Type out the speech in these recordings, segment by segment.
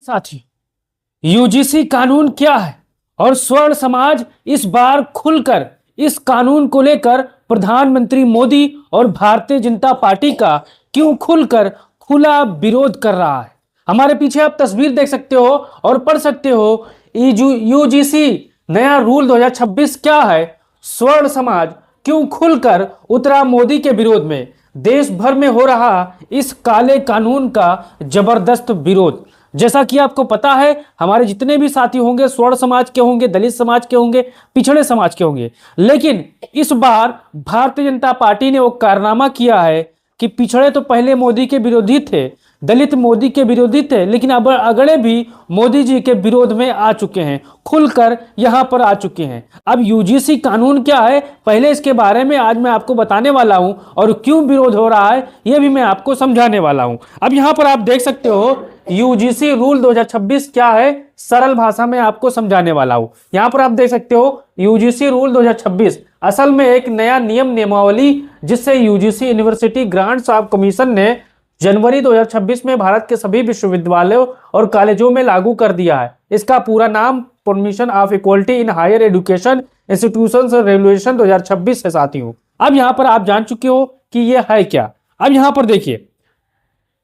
साथी, यूजीसी कानून क्या है और स्वर्ण समाज इस बार खुलकर इस कानून को लेकर प्रधानमंत्री मोदी और भारतीय जनता पार्टी का क्यों खुलकर खुला विरोध कर रहा है। हमारे पीछे आप तस्वीर देख सकते हो और पढ़ सकते हो यूजीसी नया रूल 2026 क्या है। स्वर्ण समाज क्यों खुलकर उतरा मोदी के विरोध में। देश भर में हो रहा इस काले कानून का जबरदस्त विरोध। जैसा कि आपको पता है, हमारे जितने भी साथी होंगे स्वर्ण समाज के होंगे, दलित समाज के होंगे, पिछड़े समाज के होंगे, लेकिन इस बार भारतीय जनता पार्टी ने वो कारनामा किया है कि पिछड़े तो पहले मोदी के विरोधी थे, दलित मोदी के विरोधी थे, लेकिन अब अगड़े भी मोदी जी के विरोध में आ चुके हैं, खुलकर यहां पर आ चुके हैं। अब यूजीसी कानून क्या है, पहले इसके बारे में आज मैं आपको बताने वाला हूं और क्यों विरोध हो रहा है यह भी मैं आपको समझाने वाला हूं। अब यहां पर आप देख सकते हो यूजीसी रूल 2026 क्या है, सरल भाषा में आपको समझाने वाला हूं। यहां पर आप देख सकते हो यूजीसी रूल 2026 असल में एक नया नियमावली जिससे UGC university grants of commission ने जनवरी 2026 में भारत के सभी विश्वविद्यालयों और कॉलेजों में लागू कर दिया है। इसका पूरा नाम permission of equality in higher education institutions regulation 2026 है साथियों। अब यहां पर आप जान चुके हो कि यह है क्या। अब यहां पर देखिए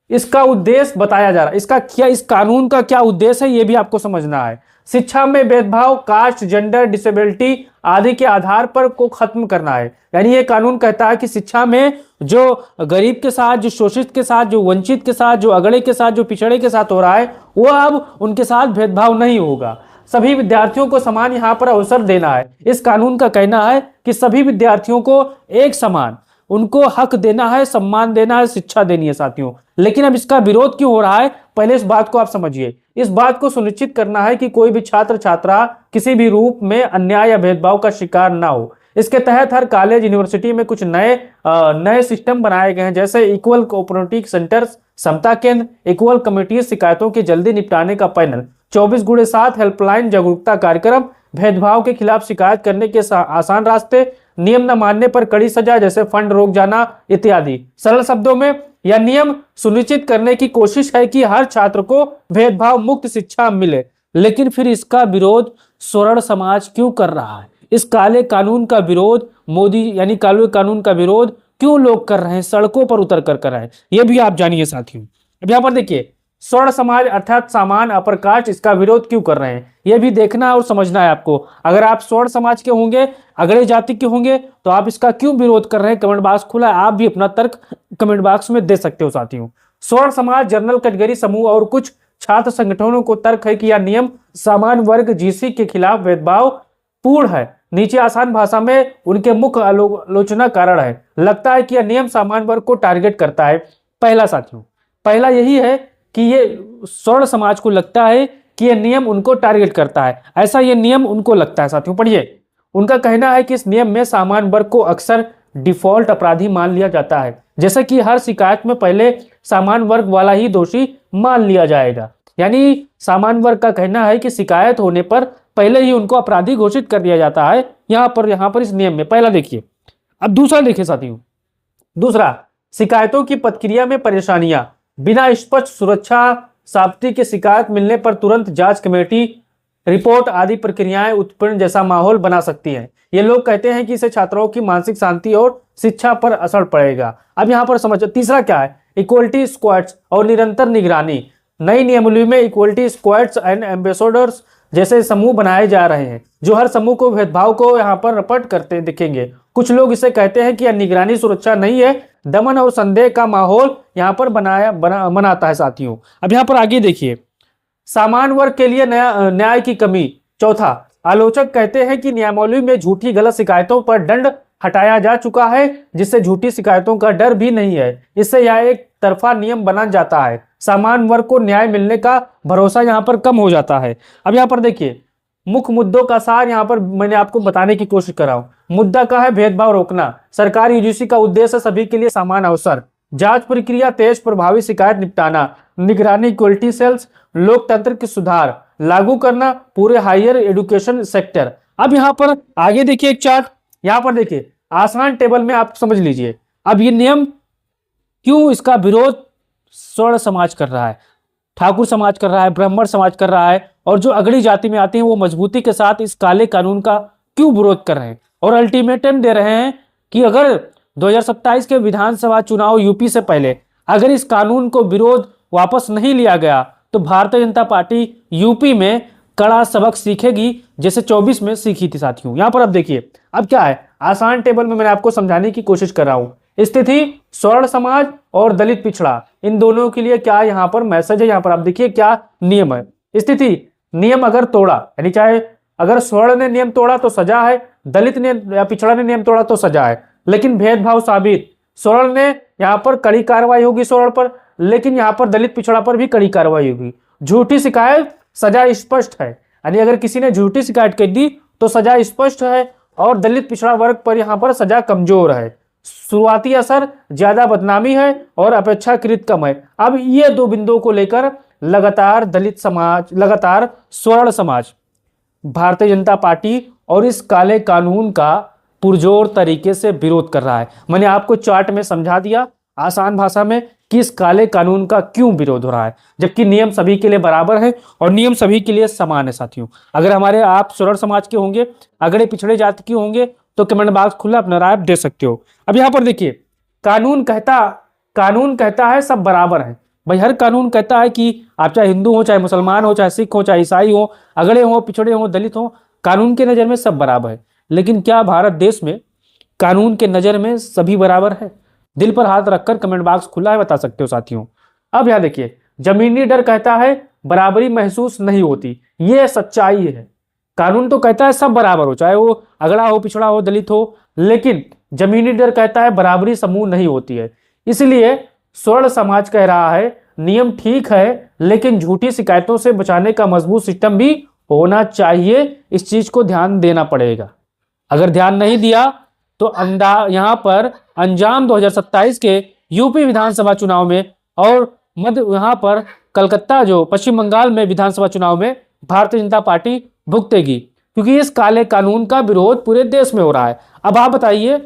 इसका उद्देश्य बताया जा रहा है, इसका क्या, इस कानून का क्या उद्देश्य है यह भी आपको समझना है। शिक्षा में भेदभाव, कास्ट, जेंडर, डिसेबिलिटी आदि के आधार पर को खत्म करना है। यानी ये कानून कहता है कि शिक्षा में जो गरीब के साथ, जो शोषित के साथ, जो वंचित के साथ, जो अगड़े के साथ, जो पिछड़े के साथ हो रहा है वो अब उनके साथ भेदभाव नहीं होगा। सभी विद्यार्थियों को समान यहाँ पर अवसर देना है। इस कानून का कहना है कि सभी विद्यार्थियों को एक समान उनको हक देना है, सम्मान देना है, शिक्षा देनी है साथियों। लेकिन अब इसका विरोध क्यों हो रहा है, पहले इस बात को आप समझिए। इस बात को सुनिश्चित करना है कि कोई भी छात्र छात्रा किसी भी रूप में अन्याय या भेदभाव का शिकार ना हो। इसके तहत हर कॉलेज, यूनिवर्सिटी में कुछ नए सिस्टम बनाए गए हैं, जैसे इक्वल कोऑपरेटिव सेंटर्स, समता केंद्र, इक्वल कमेटी, शिकायतों के जल्दी निपटाने का पैनल, 24x7 हेल्पलाइन, जागरूकता कार्यक्रम, भेदभाव के खिलाफ शिकायत करने के आसान रास्ते, नियम न मानने पर कड़ी सजा जैसे फंड रोक जाना इत्यादि। सरल शब्दों में यह नियम सुनिश्चित करने की कोशिश है कि हर छात्र को भेदभाव मुक्त शिक्षा मिले। लेकिन फिर इसका विरोध स्वर्ण समाज क्यों कर रहा है? इस काले कानून का विरोध मोदी यानी काले कानून का विरोध क्यों लोग कर रहे हैं, सड़कों पर उतर कर रहे हैं, यह भी आप जानिए साथियों। अब यहां पर देखिए स्वर्ण समाज अर्थात सामान अपर कास्ट इसका विरोध क्यों कर रहे हैं यह भी देखना और समझना है आपको। अगर आप स्वर्ण समाज के होंगे, अगड़े जाति के होंगे, तो आप इसका क्यों विरोध कर रहे हैं, कमेंट बॉक्स खुला है, आप भी अपना तर्क कमेंट बॉक्स में दे सकते हो साथियों। स्वर्ण समाज, जनरल कैटेगरी समूह और कुछ छात्र संगठनों को तर्क है कि यह नियम सामान्य वर्ग जीसी के खिलाफ भेदभाव पूर्ण है। नीचे आसान भाषा में उनके मुख्य आलोचना कारण है। लगता है कि यह नियम सामान्य वर्ग को टारगेट करता है। पहला साथियों, पहला यही है कि ये स्वर्ण समाज को लगता है कि यह नियम उनको टारगेट करता है, ऐसा यह नियम उनको लगता है साथियों। पढ़िए, उनका कहना है कि इस नियम में सामान्य वर्ग को अक्सर डिफॉल्ट अपराधी मान लिया जाता है, जैसे कि हर शिकायत में पहले सामान्य वर्ग वाला ही दोषी मान लिया जाएगा। यानी सामान्य वर्ग का कहना है कि शिकायत होने पर पहले ही उनको अपराधी घोषित कर दिया जाता है यहाँ पर इस नियम में। पहला देखिए। अब दूसरा देखिए साथियों, दूसरा शिकायतों की प्रक्रिया में परेशानियां, बिना स्पष्ट सुरक्षा साफ्ती की शिकायत मिलने पर तुरंत जांच कमेटी रिपोर्ट आदि प्रक्रियाएं उत्पन्न जैसा माहौल बना सकती हैं। ये लोग कहते हैं कि इससे छात्रों की मानसिक शांति और शिक्षा पर असर पड़ेगा। अब यहाँ पर समझो तीसरा क्या है, इक्वलिटी स्क्वाड्स और निरंतर निगरानी। नई नियमावली में इक्वलिटी स्क्वाड्स एंड एम्बेसडर्स जैसे समूह बनाए जा रहे हैं जो हर समूह को भेदभाव को यहाँ पर रपट करते दिखेंगे। कुछ लोग इसे कहते हैं कि यह निगरानी सुरक्षा नहीं है, दमन और संदेह का माहौल यहाँ पर बनाता है साथियों। अब यहाँ पर आगे देखिए, सामान्य वर्ग के लिए न्याय की कमी। चौथा, आलोचक कहते हैं कि नियमावली में झूठी गलत शिकायतों पर दंड हटाया जा चुका है, जिससे झूठी शिकायतों का डर भी नहीं है। इससे यह एक तरफा नियम बना जाता है, सामान्य वर्ग को न्याय मिलने का भरोसा यहाँ पर कम हो जाता है। अब यहाँ पर देखिए मुख्य मुद्दों का सार यहाँ पर मैंने आपको बताने की कोशिश कर रहा हूं। मुद्दा का है भेदभाव रोकना। सरकार यूजीसी का उद्देश्य सभी के लिए समान अवसर, जांच प्रक्रिया तेज, प्रभावी शिकायत निपटाना, निगरानी, इक्वलिटी सेल्स, लोकतंत्र की सुधार लागू करना पूरे हायर एजुकेशन सेक्टर। अब यहाँ पर आगे देखिए एक चार्ट, यहाँ पर देखिए आसान टेबल में आप समझ लीजिए। अब ये नियम क्यों इसका विरोध स्वर्ण समाज कर रहा है। ठाकुर समाज कर रहा है, ब्राह्मण समाज कर रहा है, और जो अगड़ी जाति में आते हैं वो मजबूती के साथ इस काले कानून का क्यों विरोध कर रहे हैं और अल्टीमेटम दे रहे हैं कि अगर 2027 के विधानसभा चुनाव यूपी से पहले अगर इस कानून को विरोध वापस नहीं लिया गया तो भारतीय जनता पार्टी यूपी में कड़ा सबक सीखेगी, जैसे 24 में सीखी थी साथियों। यहां पर अब देखिए, अब क्या है, आसान टेबल में मैंने आपको समझाने की कोशिश कर रहा हूं। स्थिति स्वर्ण समाज और दलित पिछड़ा, इन दोनों के लिए क्या यहां पर मैसेज है, यहां पर आप देखिए क्या नियम है। स्थिति, नियम अगर तोड़ा, यानी चाहे अगर स्वर्ण ने नियम तोड़ा तो सजा है, दलित ने या पिछड़ा ने नियम तोड़ा तो सजा है, लेकिन भेदभाव साबित, स्वर्ण ने यहां पर कड़ी कार्रवाई होगी स्वर्ण पर, लेकिन यहां पर दलित पिछड़ा पर भी कड़ी कार्रवाई होगी। झूठी शिकायत, सजा स्पष्ट है, यानी अगर किसी ने झूठी शिकायत कर दी तो सजा स्पष्ट है, और दलित पिछड़ा वर्ग पर यहां पर सजा कमजोर है। शुरुआती असर ज्यादा बदनामी है और अपेक्षाकृत कम है। अब ये दो बिंदुओं को लेकर लगातार दलित समाज, लगातार स्वर्ण समाज भारतीय जनता पार्टी और इस काले कानून का पुरजोर तरीके से विरोध कर रहा है। मैंने आपको चार्ट में समझा दिया आसान भाषा में कि इस काले कानून का क्यों विरोध हो रहा है, जबकि नियम सभी के लिए बराबर है और नियम सभी के लिए समान है साथियों। अगर हमारे आप स्वर्ण समाज के होंगे, अगड़े पिछड़े जाति के होंगे तो कमेंट बॉक्स खुला, अपना राय दे सकते हो। अब यहाँ पर देखिए, कानून कहता है सब बराबर है। भाई हर कानून कहता है कि आप चाहे हिंदू हो, चाहे मुसलमान हो, चाहे सिख हो, चाहे ईसाई हो, अगड़े हो, पिछड़े हो, दलित हो, कानून के नजर में सब बराबर है। लेकिन क्या भारत देश में कानून के नजर में सभी बराबर है? दिल पर हाथ रखकर कमेंट बॉक्स खुला है, बता सकते हो साथियों। अब यहाँ देखिए, जमीनी डर कहता है बराबरी महसूस नहीं होती, ये सच्चाई है। कानून तो कहता है सब बराबर हो, चाहे वो अगड़ा हो, पिछड़ा हो, दलित हो, लेकिन जमीनी डर कहता है बराबरी समूह नहीं होती है। इसलिए स्वर्ण समाज कह रहा है नियम ठीक है, लेकिन झूठी शिकायतों से बचाने का मजबूत सिस्टम भी होना चाहिए। इस चीज को ध्यान देना पड़ेगा। अगर ध्यान नहीं दिया तो यहाँ पर अंजाम 2027 के यूपी विधानसभा चुनाव में और मध्य यहाँ पर कलकत्ता जो पश्चिम बंगाल में विधानसभा चुनाव में भारतीय जनता पार्टी भुगतेगी, क्योंकि इस काले कानून का विरोध पूरे देश में हो रहा है। अब आप बताइए,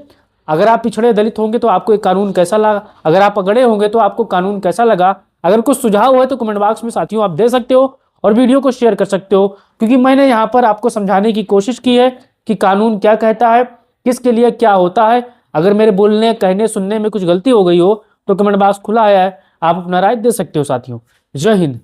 अगर आप पिछड़े दलित होंगे तो आपको एक कानून कैसा लगा? अगर आप अगड़े होंगे तो आपको कानून कैसा लगा? अगर कुछ सुझाव है तो कमेंट बॉक्स में साथियों आप दे सकते हो और वीडियो को शेयर कर सकते हो, क्योंकि मैंने यहाँ पर आपको समझाने की कोशिश की है कि कानून क्या कहता है, किसके लिए क्या होता है। अगर मेरे बोलने, कहने, सुनने में कुछ गलती हो गई हो तो कमेंट बॉक्स खुला है, आप अपना राय दे सकते हो साथियों। जय हिंद।